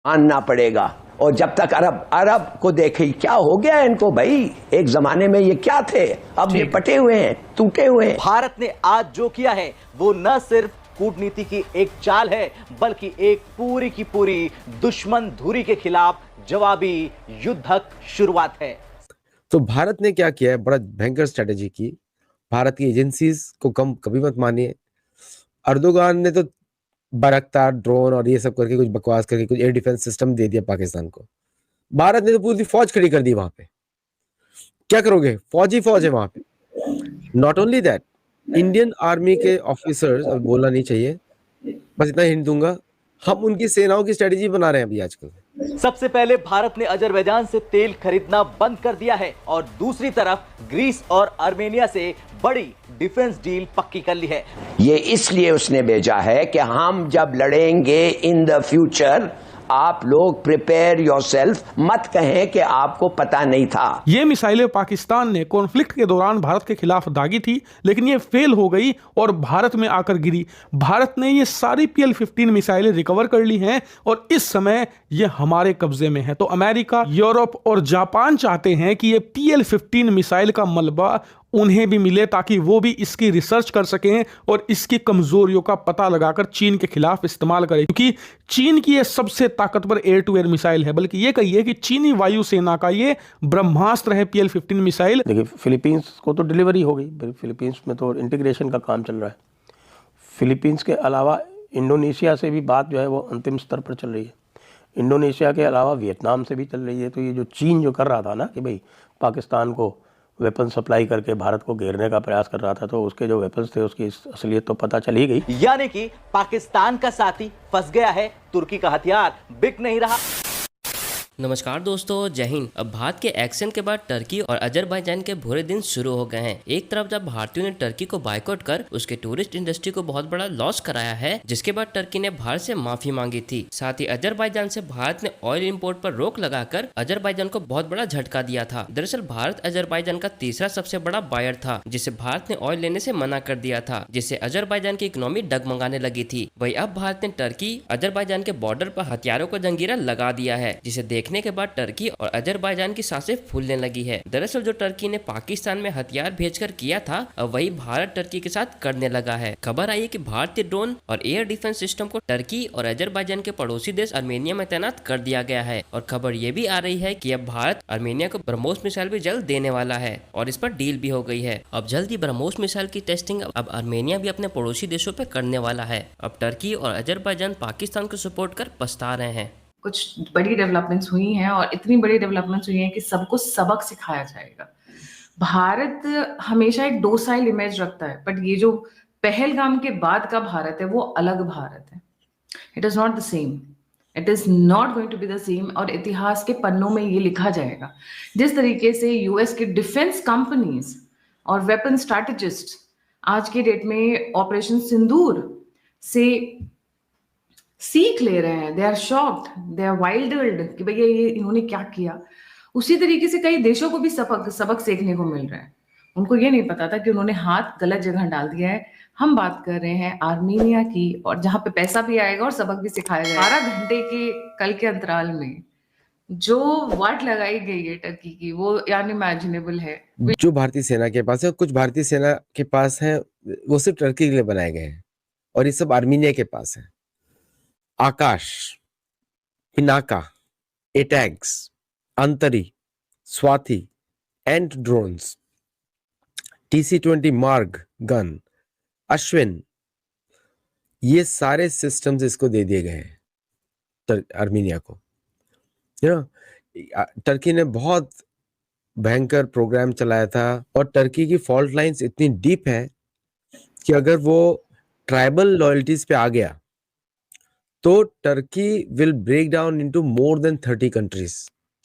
मानना पड़ेगा। और जब तक अरब अरब को देखे क्या हो गया इनको भाई, एक जमाने में ये क्या थे, अब ये पटे हुए हैं, टूटे हुए हैं। भारत ने आज जो किया है वो न सिर्फ कूटनीति की एक चाल है, बल्कि एक पूरी की पूरी दुश्मन धुरी के खिलाफ जवाबी युद्धक शुरुआत है। तो भारत ने क्या किया है, बड़ा भयंकर स्ट्रेटेजी की। भारत की एजेंसीज को कम कभी मत मानिए। अर्दोगान ने तो बाराक्तार ड्रोन और ये सब करके कुछ बकवास करके कुछ एयर डिफेंस सिस्टम दे दिया पाकिस्तान को। भारत ने तो पूरी फौज खड़ी कर दी वहां पे। क्या करोगे, फौज ही फौज है वहां पे। Not only that, Indian army के ऑफिसर्स, अब बोलना नहीं चाहिए, बस इतना हिंट दूंगा, हम उनकी सेनाओं की स्ट्रेटेजी बना रहे हैं अभी आजकल। सबसे पहले भारत ने अजरबैजान से तेल खरीदना बंद कर दिया है और दूसरी तरफ ग्रीस और आर्मेनिया से बड़ी डिफेंस डील पक्की कर ली है। ये इसलिए उसने भेजा है कि हम जब लड़ेंगे इन द फ्यूचर, आप लोग प्रिपेयर योरसेल्फ, मत कहें कि आपको पता नहीं था। ये मिसाइलें पाकिस्तान ने कॉन्फ्लिक्ट के दौरान भारत के खिलाफ दागी थी, लेकिन ये फेल हो गई और भारत में आकर गिरी। भारत ने ये सारी PL-15 मिसाइलें रिकवर कर ली हैं और इस समय ये हमारे कब्जे में है। तो अमेरिका, यूरोप और जापान चाहते हैं कि ये PL-15 मिसाइल का मलबा उन्हें भी मिले, ताकि वो भी इसकी रिसर्च कर सकें और इसकी कमजोरियों का पता लगाकर चीन के खिलाफ इस्तेमाल करें। क्योंकि चीन की ये सबसे ताकतवर एयर टू एयर मिसाइल है, बल्कि ये कहिए कि चीनी वायुसेना का ये ब्रह्मास्त्र है PL-15 मिसाइल। देखिए, फिलीपींस को तो डिलीवरी हो गई, फिलीपींस में तो इंटीग्रेशन का काम चल रहा है। फिलीपींस के अलावा इंडोनेशिया से भी बात जो है वो अंतिम स्तर पर चल रही है। इंडोनेशिया के अलावा वियतनाम से भी चल रही है। तो ये जो चीन जो कर रहा था ना कि भाई पाकिस्तान को वेपन सप्लाई करके भारत को घेरने का प्रयास कर रहा था, तो उसके जो वेपन्स थे उसकी असलियत तो पता चल ही गई। यानी कि पाकिस्तान का साथी फंस गया है, तुर्की का हथियार बिक नहीं रहा। नमस्कार दोस्तों, जय हिंद। अब भारत के एक्शन के बाद टर्की और अजरबैजान के बुरे दिन शुरू हो गए हैं। एक तरफ जब भारतीयों ने टर्की को बायकॉट कर उसके टूरिस्ट इंडस्ट्री को बहुत बड़ा लॉस कराया है, जिसके बाद टर्की ने भारत से माफी मांगी थी। साथ ही अजरबैजान से भारत ने ऑयल इंपोर्ट पर रोक लगाकर अजरबैजान को बहुत बड़ा झटका दिया था। दरअसल भारत अजरबैजान का तीसरा सबसे बड़ा बायर था, जिसे भारत ने ऑयल लेने से मना कर दिया था, जिससे अजरबैजान की इकोनॉमी डगमगाने लगी थी। वही अब भारत ने टर्की अजरबैजान के बॉर्डर पर हथियारों का जंजीरा लगा दिया है, जिसे देखने के बाद टर्की और अजरबैजान की सांसें फूलने लगी है। दरअसल जो टर्की ने पाकिस्तान में हथियार भेजकर किया था, अब वही भारत टर्की के साथ करने लगा है। खबर आई है कि भारतीय ड्रोन और एयर डिफेंस सिस्टम को टर्की और अजरबैजान के पड़ोसी देश आर्मेनिया में तैनात कर दिया गया है। और खबर ये भी आ रही है कि अब भारत आर्मेनिया को ब्रह्मोस मिसाइल भी जल्द देने वाला है और इस पर डील भी हो गई है। अब जल्द ही ब्रह्मोस मिसाइल की टेस्टिंग अब आर्मेनिया भी अपने पड़ोसी देशों पे करने वाला है। अब टर्की और अजरबैजान पाकिस्तान को सपोर्ट कर पछता रहे हैं। कुछ बड़ी डेवलपमेंट्स हुई हैं और इतनी बड़ी डेवलपमेंट्स हुई हैं कि सबको सबक सिखाया जाएगा। भारत हमेशा एक डोसाइल इमेज रखता है, बट ये जो पहलगाम के बाद का भारत है वो अलग भारत है। It is not the same, it is not going to be the same. और इतिहास के पन्नों में ये लिखा जाएगा। जिस तरीके से यूएस के डिफेंस कंपनीज और वेपन स्ट्रैटेजिस्ट आज के डेट में ऑपरेशन सिंदूर से सीख ले रहे हैं, they are shocked, they are bewildered कि भैया ये इन्होंने क्या किया। उसी तरीके से कई देशों को भी सबक सीखने को मिल रहा है। उनको ये नहीं पता था कि उन्होंने हाथ गलत जगह डाल दिया है। हम बात कर रहे हैं आर्मीनिया की, और जहां पे पैसा भी आएगा और सबक भी सिखाया जाएगा। 12 घंटे के कल के अंतराल में जो वाट लगाई गई है टर्की की, वो अनइमेजिनेबल है। जो भारतीय सेना के पास है, कुछ भारतीय सेना के पास है, वो सिर्फ टर्की के लिए बनाए गए हैं और ये सब आर्मीनिया के पास है। आकाश, पिनाका, एटैक्स, अंतरी, स्वाति, एंट ड्रोन्स, TC-20 मार्ग गन, अश्विन, ये सारे सिस्टम्स इसको दे दिए गए हैं आर्मीनिया को। टर्की ने बहुत भयंकर प्रोग्राम चलाया था और टर्की की फॉल्ट लाइंस इतनी डीप है कि अगर वो ट्राइबल लॉयल्टीज पे आ गया तो Turkey will break down into more than 30 कंट्रीज।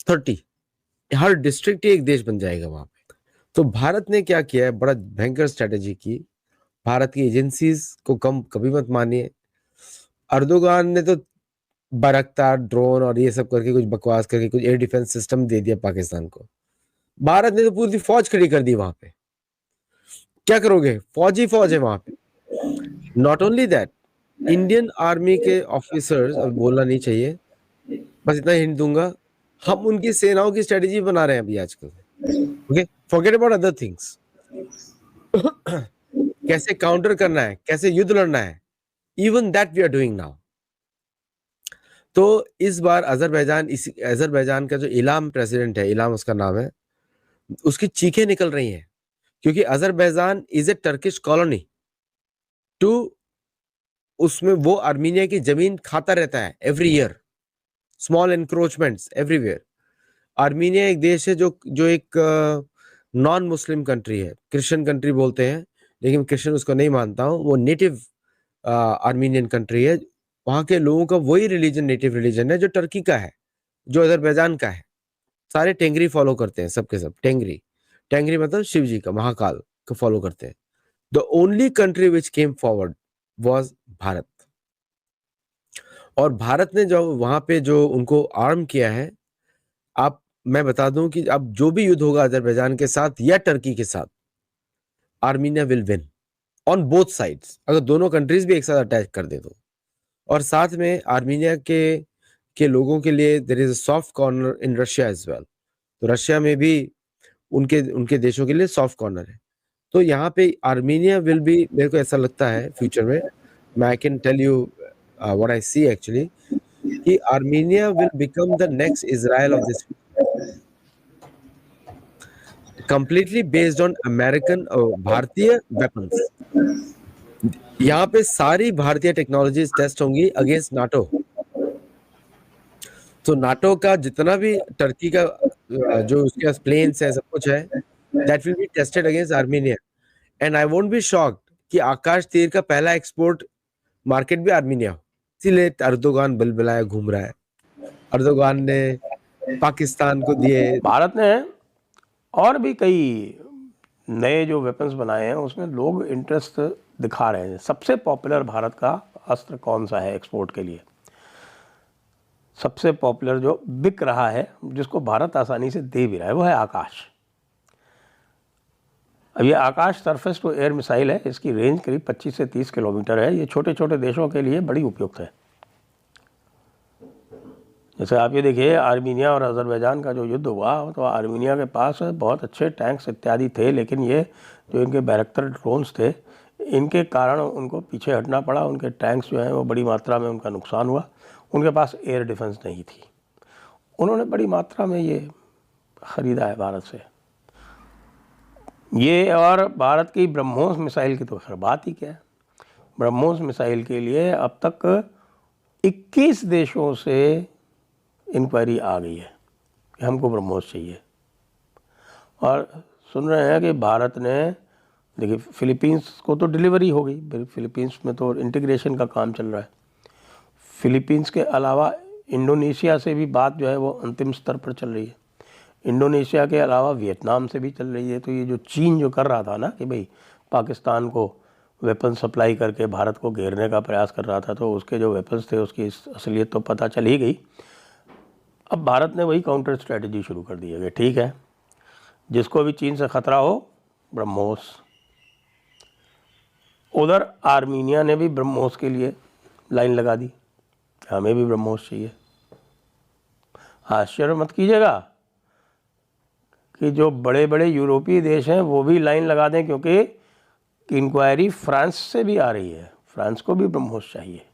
30, हर डिस्ट्रिक्ट ही एक देश बन जाएगा वहां पे। तो भारत ने क्या किया है, बड़ा भयंकर स्ट्रेटेजी की। भारत की एजेंसीज को कम कभी मत मानिए। अर्दोगान ने तो बाराक्तार ड्रोन और ये सब करके कुछ बकवास करके कुछ एयर डिफेंस सिस्टम दे दिया पाकिस्तान को। भारत ने तो पूरी फौज खड़ी कर दी वहां पे। क्या करोगे, फौज ही फौज है वहां पे। Not only that, Indian army के ऑफिसर्स, अब बोलना नहीं चाहिए, बस इतना हिंट दूंगा, हम उनकी सेनाओं की स्ट्रेटेजी बना रहे हैं अभी आजकल। Okay, forget about other things. कैसे काउंटर करना है, कैसे युद्ध लड़ना है, even that we are doing now. तो इस बार अजरबैजान का जो इलाम प्रेसिडेंट है, इलाम उसका नाम है, उसकी चीखें निकल रही हैं, क्योंकि Azerbaijan is a Turkish colony too, उसमें वो आर्मीनिया की जमीन खाता रहता है every year, small encroachments everywhere. Armenia एक देश है जो एक नॉन मुस्लिम कंट्री है, क्रिश्चियन कंट्री बोलते हैं, लेकिन क्रिश्चियन उसको नहीं मानता हूँ, वो नेटिव आर्मीनियन कंट्री है। वहाँ के लोगों का वही रिलीजन, नेटिव रिलीजन है जो टर्की का है, जो अजरबैजान का है। सारे टेंगरी फॉलो करते हैं, सबके सब टेंगरी मतलब शिव जी का, महाकाल को फॉलो करते हैं। The only country which came forward was Bharat. और भारत ने जो वहां पे जो उनको आर्म किया है, मैं बता दूं कि अब जो भी युद्ध होगा अजरबैजान के साथ या टर्की के साथ, Armenia will win on both sides, अगर दोनों कंट्रीज भी एक साथ अटैक कर दे तो। और साथ में आर्मीनिया के लोगों के लिए there is a soft corner in Russia as well. तो रशिया में भी उनके देशों के लिए सॉफ्ट कॉर्नर है। तो यहाँ पे आर्मीनिया विल बी, मेरे को ऐसा लगता है फ्यूचर में, मैं I can tell you what I see actually, कि Armenia will become the next Israel of this, completely based on American भारतीय वेपन्स। यहाँ पे सारी भारतीय टेक्नोलॉजीज टेस्ट होंगी अगेंस्ट नाटो। तो नाटो का जितना भी टर्की का जो उसके पास प्लेन्स है, सब कुछ है, that will be tested against Armenia. And I won't be shocked कि आकाश तीर का पहला एक्सपोर्ट मार्केट भी आर्मीनिया हो। इसीलिए अर्दोगान बलबलाया घूम रहा है, अर्दोगान ने पाकिस्तान को दिए। भारत ने और भी कई नए जो वेपन्स बनाए हैं उसमें लोग इंटरेस्ट दिखा रहे हैं। सबसे पॉपुलर भारत का अस्त्र कौन सा है एक्सपोर्ट के लिए? सबसे पॉपुलर जो बिक रहा है, जिसको भारत आसानी से दे भी रहा है, वो है आकाश। अब ये आकाश सरफेस टू एयर मिसाइल है, इसकी रेंज करीब 25 से 30 किलोमीटर है। ये छोटे छोटे देशों के लिए बड़ी उपयुक्त है। जैसे आप ये देखिए, आर्मीनिया और अजरबैजान का जो युद्ध हुआ, तो आर्मीनिया के पास बहुत अच्छे टैंक्स इत्यादि थे, लेकिन ये जो इनके बैरक्टर ड्रोन्स थे, इनके कारण उनको पीछे हटना पड़ा। उनके टैंक्स जो हैं वो बड़ी मात्रा में उनका नुकसान हुआ। उनके पास एयर डिफेंस नहीं थी। उन्होंने बड़ी मात्रा में ये ख़रीदा है भारत से। ये और भारत की ब्रह्मोस मिसाइल की तो खैर बात ही क्या है। ब्रह्मोस मिसाइल के लिए अब तक 21 देशों से इंक्वायरी आ गई है कि हमको ब्रह्मोस चाहिए। और सुन रहे हैं कि भारत ने, देखिए फिलीपींस को तो डिलीवरी हो गई, फिलीपींस में तो इंटीग्रेशन का काम चल रहा है। फिलीपींस के अलावा इंडोनेशिया से भी बात जो है वो अंतिम स्तर पर चल रही है। इंडोनेशिया के अलावा वियतनाम से भी चल रही है। तो ये जो चीन जो कर रहा था ना कि भाई पाकिस्तान को वेपन सप्लाई करके भारत को घेरने का प्रयास कर रहा था, तो उसके जो वेपन्स थे उसकी असलियत तो पता चल ही गई। अब भारत ने वही काउंटर स्ट्रेटजी शुरू कर दी है कि ठीक है, जिसको भी चीन से ख़तरा हो, ब्रह्मोस। उधर आर्मीनिया ने भी ब्रह्मोस के लिए लाइन लगा दी, हमें भी ब्रह्मोस चाहिए। आश्चर्य मत कीजिएगा कि जो बड़े बड़े यूरोपीय देश हैं वो भी लाइन लगा दें, क्योंकि इंक्वायरी फ्रांस से भी आ रही है। फ्रांस को भी ब्रह्मोस चाहिए।